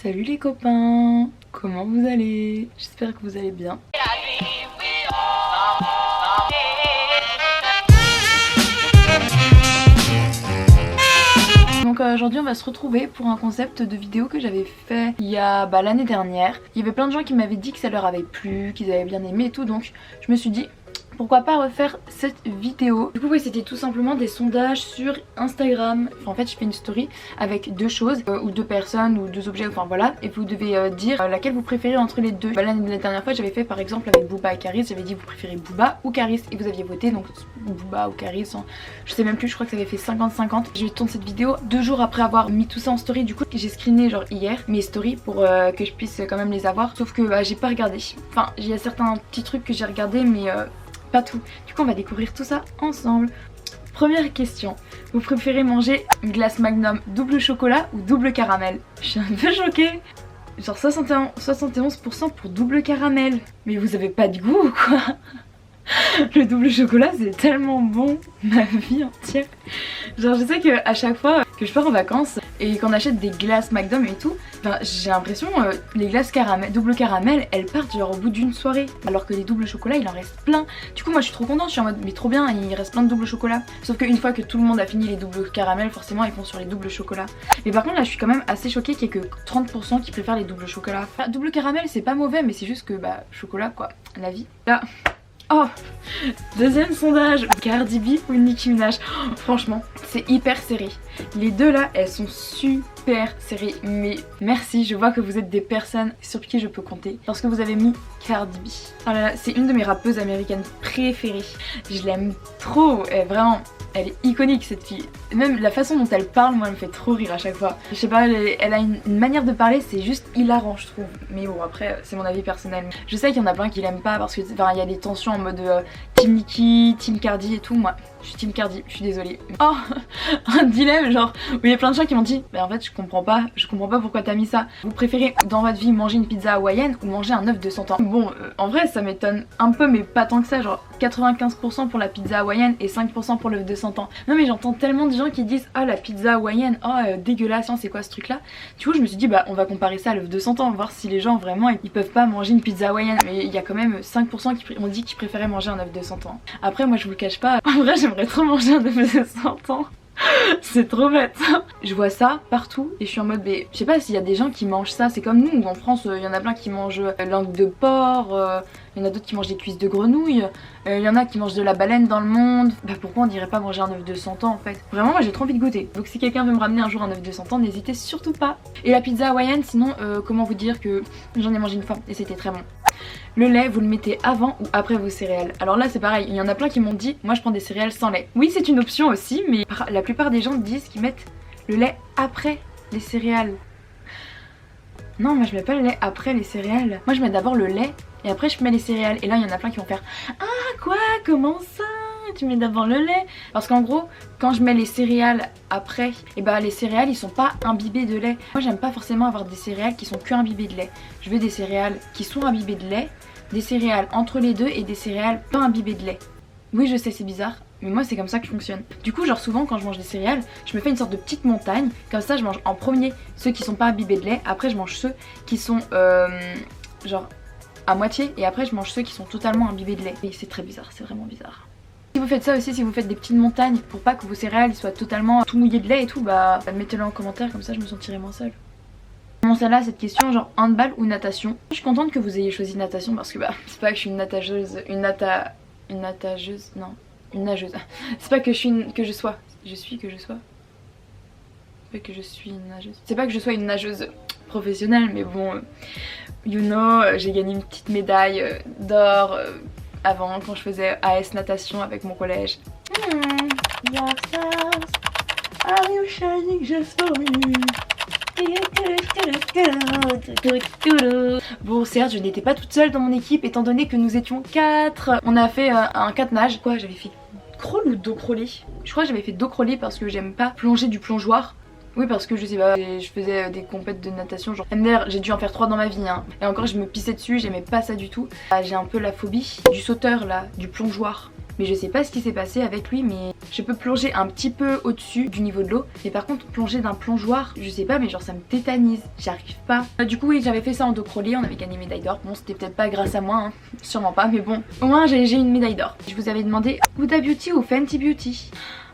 Salut les copains, comment vous allez? J'espère que vous allez bien. Donc aujourd'hui on va se retrouver pour un concept de vidéo que j'avais fait il y a l'année dernière. Il y avait plein de gens qui m'avaient dit que ça leur avait plu, qu'ils avaient bien aimé et tout, donc je me suis dit pourquoi pas refaire cette vidéo. Du coup oui, c'était tout simplement des sondages sur Instagram. Enfin, en fait je fais une story avec deux choses ou deux personnes ou deux objets, enfin voilà, et vous devez dire laquelle vous préférez entre les deux. La dernière fois j'avais fait par exemple avec Booba et Caris, j'avais dit vous préférez Booba ou Caris et vous aviez voté donc Booba ou Caris, hein. Je sais même plus, je crois que ça avait fait 50-50. Je tourne cette vidéo 2 jours après avoir mis tout ça en story. Du coup j'ai screené genre hier mes stories pour que je puisse quand même les avoir, sauf que j'ai pas regardé. Enfin il y a certains petits trucs que j'ai regardé mais pas tout. Du coup on va découvrir tout ça ensemble. Première question, vous préférez manger une glace Magnum double chocolat ou double caramel? Je suis un peu choquée. Genre 71% pour double caramel. Mais vous avez pas de goût ou quoi? Le double chocolat c'est tellement bon, ma vie entière. Genre je sais que à chaque fois que je pars en vacances et qu'on achète des glaces McDo et tout, j'ai l'impression les glaces double caramel elles partent genre au bout d'une soirée, alors que les doubles chocolats il en reste plein. Du coup moi je suis trop contente, je suis en mode mais trop bien, il reste plein de doubles chocolats. Sauf qu'une fois que tout le monde a fini les doubles caramel, forcément ils font sur les doubles chocolats. Mais par contre là je suis quand même assez choquée qu'il y ait que 30% qui préfèrent les doubles chocolats. Enfin, double caramel c'est pas mauvais mais c'est juste que chocolat quoi, la vie. Là. Oh, deuxième sondage, Cardi B ou Nicki Minaj? Oh, franchement, c'est hyper serré. Les deux là, elles sont super serrées. Mais merci, je vois que vous êtes des personnes sur qui je peux compter parce que vous avez mis Cardi B. Oh là là, c'est une de mes rappeuses américaines préférées. Je l'aime trop, vraiment. Elle est iconique cette fille. Même la façon dont elle parle, moi elle me fait trop rire à chaque fois. Je sais pas, elle a une manière de parler, c'est juste hilarant je trouve. Mais bon après c'est mon avis personnel. Je sais qu'il y en a plein qui l'aiment pas parce que il y a des tensions en mode Team Nicki, Team Cardi et tout. Moi je suis Team Cardi, je suis désolée. Oh, un dilemme genre où il y a plein de gens qui m'ont dit en fait je comprends pas pourquoi t'as mis ça. Vous préférez dans votre vie manger une pizza hawaïenne ou manger un œuf de 100 ans? Bon en vrai ça m'étonne un peu mais pas tant que ça, genre 95% pour la pizza hawaïenne et 5% pour l'œuf de 100 ans. Non mais j'entends tellement de gens qui disent ah la pizza hawaïenne, oh dégueulasse, c'est quoi ce truc là? Du coup je me suis dit on va comparer ça à l'œuf de 100 ans, voir si les gens vraiment ils peuvent pas manger une pizza hawaïenne. Mais il y a quand même 5% qui ont dit qu'ils préféraient manger un œuf de 100 ans. Après moi je vous le cache pas, en vrai j'aimerais trop manger un œuf de 100 ans. C'est trop bête. Je vois ça partout et je suis en mode je sais pas s'il y a des gens qui mangent ça, c'est comme nous en France il y en a plein qui mangent langue de porc, il y en a d'autres qui mangent des cuisses de grenouille, il y en a qui mangent de la baleine dans le monde. Pourquoi on dirait pas manger un œuf de 100 ans en fait? Vraiment moi j'ai trop envie de goûter. Donc si quelqu'un veut me ramener un jour un œuf de 100 ans, n'hésitez surtout pas. Et la pizza hawaïenne sinon comment vous dire que j'en ai mangé une fois et c'était très bon. Le lait, vous le mettez avant ou après vos céréales? Alors là c'est pareil, il y en a plein qui m'ont dit moi je prends des céréales sans lait. Oui c'est une option aussi mais la plupart des gens disent qu'ils mettent le lait après les céréales. Non moi je mets pas le lait après les céréales. Moi je mets d'abord le lait et après je mets les céréales. Et là il y en a plein qui vont faire ah quoi, comment ça? Tu mets d'abord le lait? Parce qu'en gros quand je mets les céréales après, et les céréales ils sont pas imbibés de lait. Moi j'aime pas forcément avoir des céréales qui sont que imbibées de lait. Je veux des céréales qui sont imbibées de lait, des céréales entre les deux et des céréales pas imbibées de lait. Oui je sais c'est bizarre mais moi c'est comme ça que je fonctionne. Du coup genre souvent quand je mange des céréales je me fais une sorte de petite montagne. Comme ça je mange en premier ceux qui sont pas imbibés de lait, après je mange ceux qui sont genre à moitié et après je mange ceux qui sont totalement imbibés de lait. Et c'est très bizarre, c'est vraiment bizarre. Si vous faites ça aussi, si vous faites des petites montagnes pour pas que vos céréales soient totalement tout mouillées de lait et tout, mettez-le en commentaire comme ça je me sentirai moins seule. Bon celle-là cette question genre handball ou natation. Je suis contente que vous ayez choisi natation parce que c'est pas que je suis une nageuse, une nageuse, non, une nageuse. C'est pas que je sois une nageuse professionnelle mais bon, you know, j'ai gagné une petite médaille d'or avant quand je faisais AS natation avec mon collège. Are you shining just for me? Bon certes je n'étais pas toute seule dans mon équipe étant donné que nous étions 4. On a fait un 4 nages. Quoi j'avais fait crawl ou dos crawlé? Je crois que j'avais fait dos crawlé parce que j'aime pas plonger du plongeoir. Oui parce que je sais pas, je faisais des compètes de natation genre MDR, j'ai dû en faire 3 dans ma vie hein. Et encore je me pissais dessus, j'aimais pas ça du tout. J'ai un peu la phobie du sauteur là, du plongeoir. mais je sais pas ce qui s'est passé avec lui, mais je peux plonger un petit peu au-dessus du niveau de l'eau, mais par contre plonger d'un plongeoir, je sais pas, mais genre ça me tétanise, j'arrive pas. Du coup oui, j'avais fait ça en dos crawlé, on avait gagné médaille d'or. Bon, c'était peut-être pas grâce à moi, hein, sûrement pas, mais bon, au moins j'ai une médaille d'or. Je vous avais demandé Huda Beauty ou Fenty Beauty.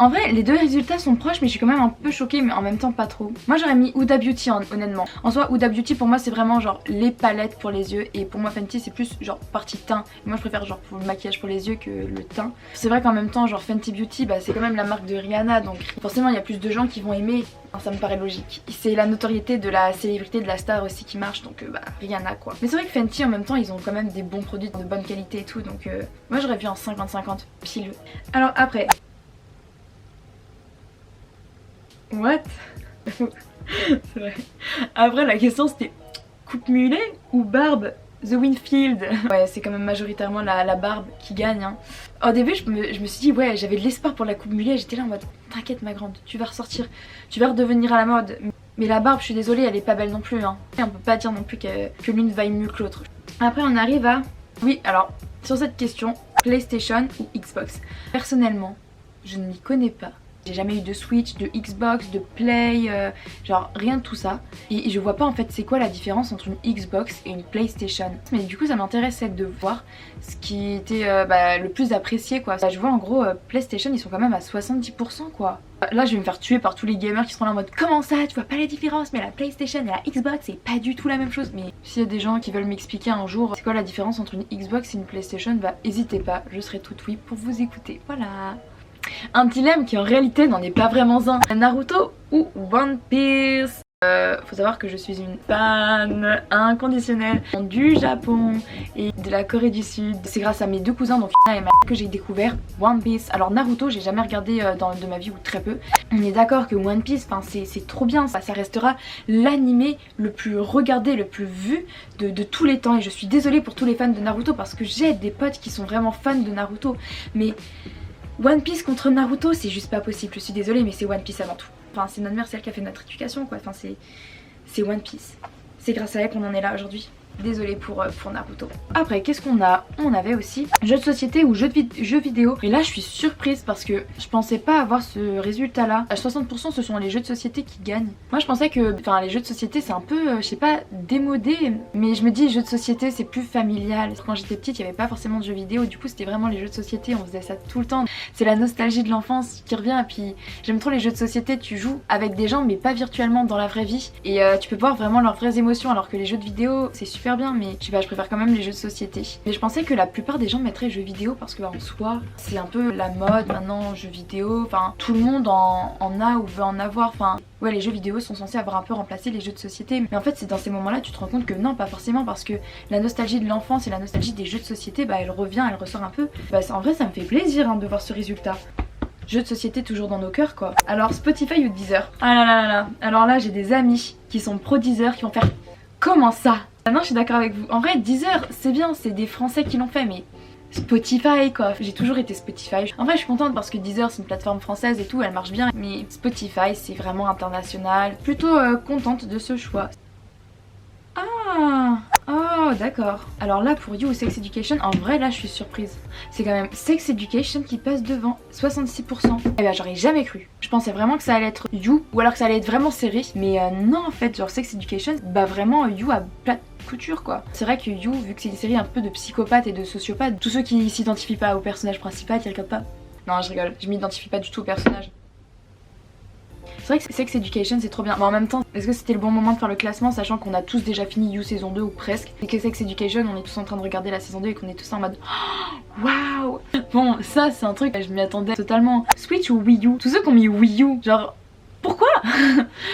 En vrai, les deux résultats sont proches, mais je suis quand même un peu choquée, mais en même temps pas trop. Moi j'aurais mis Huda Beauty honnêtement. En soi, Huda Beauty pour moi c'est vraiment genre les palettes pour les yeux, et pour moi Fenty c'est plus genre partie teint. Et moi je préfère genre pour le maquillage pour les yeux que le teint. C'est vrai qu'en même temps genre Fenty Beauty bah, c'est quand même la marque de Rihanna, donc forcément il y a plus de gens qui vont aimer. Ça me paraît logique. C'est la notoriété de la célébrité, de la star aussi qui marche, donc bah Rihanna quoi. Mais c'est vrai que Fenty en même temps ils ont quand même des bons produits de bonne qualité et tout, donc moi j'aurais vu en 50-50 pile. Alors après... What? C'est vrai. Après la question c'était coupe mulet ou barbe? The Winfield. Ouais, c'est quand même majoritairement la barbe qui gagne hein. Au début je me suis dit ouais, j'avais de l'espoir pour la coupe mulet, j'étais là en mode t'inquiète ma grande, tu vas ressortir, tu vas redevenir à la mode. Mais la barbe, je suis désolée, elle est pas belle non plus hein. Et on peut pas dire non plus que l'une vaille mieux que l'autre. Après on arrive à... Oui alors, sur cette question, PlayStation ou Xbox? Personnellement, je ne m'y connais pas. J'ai jamais eu de Switch, de Xbox, de Play, genre rien de tout ça. Et je vois pas en fait c'est quoi la différence entre une Xbox et une PlayStation. Mais du coup ça m'intéressait de voir ce qui était le plus apprécié quoi. Je vois en gros PlayStation ils sont quand même à 70% quoi. Là je vais me faire tuer par tous les gamers qui seront là en mode comment ça tu vois pas la différence, mais la PlayStation et la Xbox c'est pas du tout la même chose. Mais s'il y a des gens qui veulent m'expliquer un jour c'est quoi la différence entre une Xbox et une PlayStation, bah n'hésitez pas, je serai toute oui pour vous écouter. Voilà. Un dilemme qui en réalité n'en est pas vraiment un. Naruto ou One Piece? Faut savoir que je suis une fan inconditionnelle du Japon et de la Corée du Sud. C'est grâce à mes deux cousins, donc Yana et Ma, que j'ai découvert One Piece. Alors Naruto j'ai jamais regardé de ma vie ou très peu. On est d'accord que One Piece c'est trop bien, ça restera l'animé le plus regardé, le plus vu de tous les temps. Et je suis désolée pour tous les fans de Naruto parce que j'ai des potes qui sont vraiment fans de Naruto. Mais One Piece contre Naruto c'est juste pas possible, je suis désolée mais c'est One Piece avant tout. Enfin c'est notre mère, celle qui a fait notre éducation quoi, enfin c'est One Piece. C'est grâce à elle qu'on en est là aujourd'hui. Désolée pour Naruto. Après qu'est-ce qu'on a? On avait aussi jeux de société ou jeux vidéo. Et là je suis surprise parce que je pensais pas avoir ce résultat là. À 60% ce sont les jeux de société qui gagnent. Moi je pensais que les jeux de société c'est un peu je sais pas démodé. Mais je me dis jeux de société c'est plus familial. Quand j'étais petite il n'y avait pas forcément de jeux vidéo. Du coup c'était vraiment les jeux de société, on faisait ça tout le temps. C'est la nostalgie de l'enfance qui revient. Et puis j'aime trop les jeux de société, tu joues avec des gens mais pas virtuellement dans la vraie vie. Et tu peux voir vraiment leurs vraies émotions, alors que les jeux de vidéo c'est super bien, mais je sais pas, je préfère quand même les jeux de société. Mais je pensais que la plupart des gens mettraient jeux vidéo parce que en soi c'est un peu la mode maintenant, jeux vidéo, enfin tout le monde en a ou veut en avoir, enfin ouais les jeux vidéo sont censés avoir un peu remplacé les jeux de société. Mais en fait c'est dans ces moments là tu te rends compte que non, pas forcément, parce que la nostalgie de l'enfance et la nostalgie des jeux de société bah elle revient, elle ressort un peu. Bah en vrai ça me fait plaisir hein, de voir ce résultat. Jeux de société toujours dans nos cœurs quoi. Alors Spotify ou Deezer? Ah là là là là. Alors là j'ai des amis qui sont pro Deezer qui vont faire comment ça? Non je suis d'accord avec vous. En vrai Deezer c'est bien, c'est des Français qui l'ont fait, mais Spotify quoi. J'ai toujours été Spotify. En vrai je suis contente parce que Deezer c'est une plateforme française et tout, elle marche bien. Mais Spotify c'est vraiment international. Plutôt contente de ce choix. Ah, oh d'accord. Alors là pour You ou Sex Education, en vrai là je suis surprise. C'est quand même Sex Education qui passe devant, 66%. Eh ben j'aurais jamais cru. Je pensais vraiment que ça allait être You, ou alors que ça allait être vraiment serré. Mais non en fait, genre Sex Education, bah vraiment You a plate couture quoi. C'est vrai que You, vu que c'est une série un peu de psychopathes et de sociopathes, tous ceux qui s'identifient pas au personnage principal, ils regardent pas. Non je rigole, je m'identifie pas du tout au personnage. C'est vrai que Sex Education c'est trop bien, mais en même temps est-ce que c'était le bon moment de faire le classement sachant qu'on a tous déjà fini You saison 2 ou presque, et que Sex Education on est tous en train de regarder la saison 2 et qu'on est tous en mode waouh. Bon ça c'est un truc, je m'y attendais totalement. Switch ou Wii U? Tous ceux qui ont mis Wii U, genre pourquoi?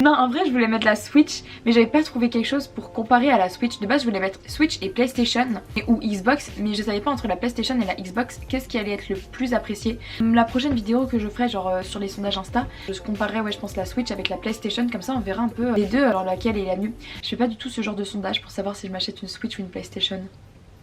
Non en vrai je voulais mettre la Switch mais j'avais pas trouvé quelque chose pour comparer à la Switch. De base je voulais mettre Switch et PlayStation ou Xbox, mais je savais pas entre la PlayStation et la Xbox qu'est-ce qui allait être le plus apprécié. La prochaine vidéo que je ferai genre sur les sondages Insta, je comparerai ouais je pense la Switch avec la PlayStation, comme ça on verra un peu les deux alors laquelle est la mieux. Je fais pas du tout ce genre de sondage pour savoir si je m'achète une Switch ou une PlayStation.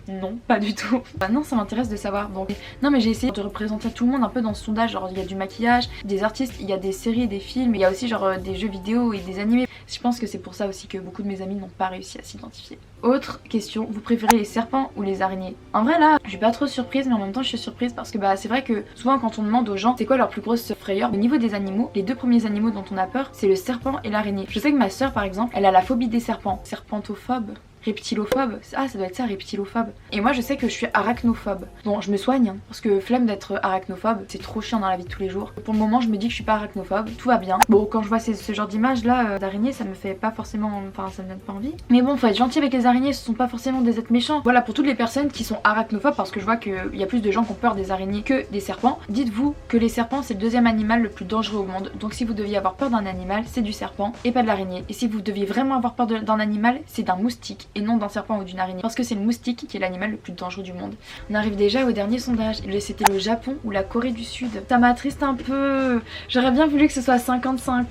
Non, pas du tout. Bah non, ça m'intéresse de savoir. Donc non, mais j'ai essayé de représenter tout le monde un peu dans ce sondage. Genre il y a du maquillage, des artistes, il y a des séries, des films, il y a aussi genre des jeux vidéo et des animés. Je pense que c'est pour ça aussi que beaucoup de mes amis n'ont pas réussi à s'identifier. Autre question, vous préférez les serpents ou les araignées? En vrai là, je suis pas trop surprise, mais en même temps je suis surprise parce que bah c'est vrai que souvent quand on demande aux gens c'est quoi leur plus grosse frayeur, au niveau des animaux, les deux premiers animaux dont on a peur, c'est le serpent et l'araignée. Je sais que ma soeur par exemple, elle a la phobie des serpents, serpentophobe. Reptilophobe, ah ça doit être ça, reptilophobe. Et moi je sais que je suis arachnophobe. Bon je me soigne hein, parce que flemme d'être arachnophobe, c'est trop chiant dans la vie de tous les jours. Pour le moment je me dis que je suis pas arachnophobe, tout va bien. Bon quand je vois ce genre d'image là d'araignées ça me fait pas forcément, enfin ça me donne pas envie. Mais bon faut être gentil avec les araignées, ce sont pas forcément des êtres méchants. Voilà pour toutes les personnes qui sont arachnophobes parce que je vois qu'il y a plus de gens qui ont peur des araignées que des serpents. Dites-vous que les serpents c'est le deuxième animal le plus dangereux au monde. Donc si vous deviez avoir peur d'un animal c'est du serpent et pas de l'araignée. Et si vous deviez vraiment avoir peur d'un animal c'est d'un moustique et non d'un serpent ou d'une araignée parce que c'est le moustique qui est l'animal le plus dangereux du monde. On arrive déjà au dernier sondage, c'était le Japon ou la Corée du Sud. Ça m'attriste un peu, j'aurais bien voulu que ce soit 50-50.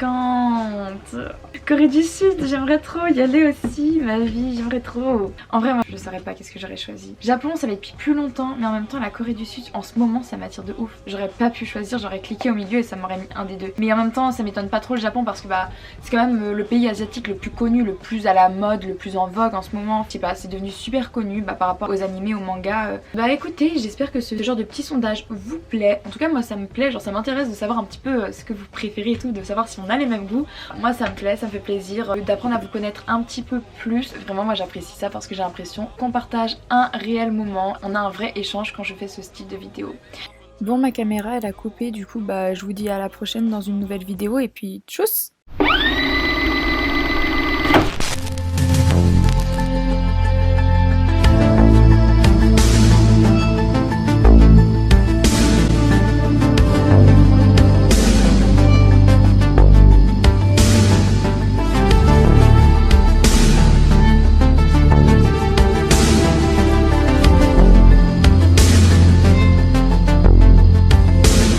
Corée du Sud, j'aimerais trop y aller aussi, ma vie, j'aimerais trop. En vrai moi je saurais pas qu'est-ce que j'aurais choisi. Japon ça va depuis plus longtemps mais en même temps la Corée du Sud en ce moment ça m'attire de ouf. J'aurais pas pu choisir, j'aurais cliqué au milieu et ça m'aurait mis un des deux. Mais en même temps ça m'étonne pas trop le Japon parce que bah c'est quand même le pays asiatique le plus connu, le plus à la mode, le plus en vogue en ce moment. Je sais pas, c'est devenu super connu par rapport aux animés, aux mangas. Bah écoutez, j'espère que ce genre de petit sondage vous plaît. En tout cas moi ça me plaît, genre ça m'intéresse de savoir un petit peu ce que vous préférez et tout, de savoir si on a les mêmes goûts. Moi ça me plaît, ça me fait plaisir d'apprendre à vous connaître un petit peu plus. Vraiment moi j'apprécie ça parce que j'ai l'impression qu'on partage un réel moment, on a un vrai échange quand je fais ce style de vidéo. Bon ma caméra elle a coupé, du coup bah je vous dis à la prochaine dans une nouvelle vidéo et puis tchuss.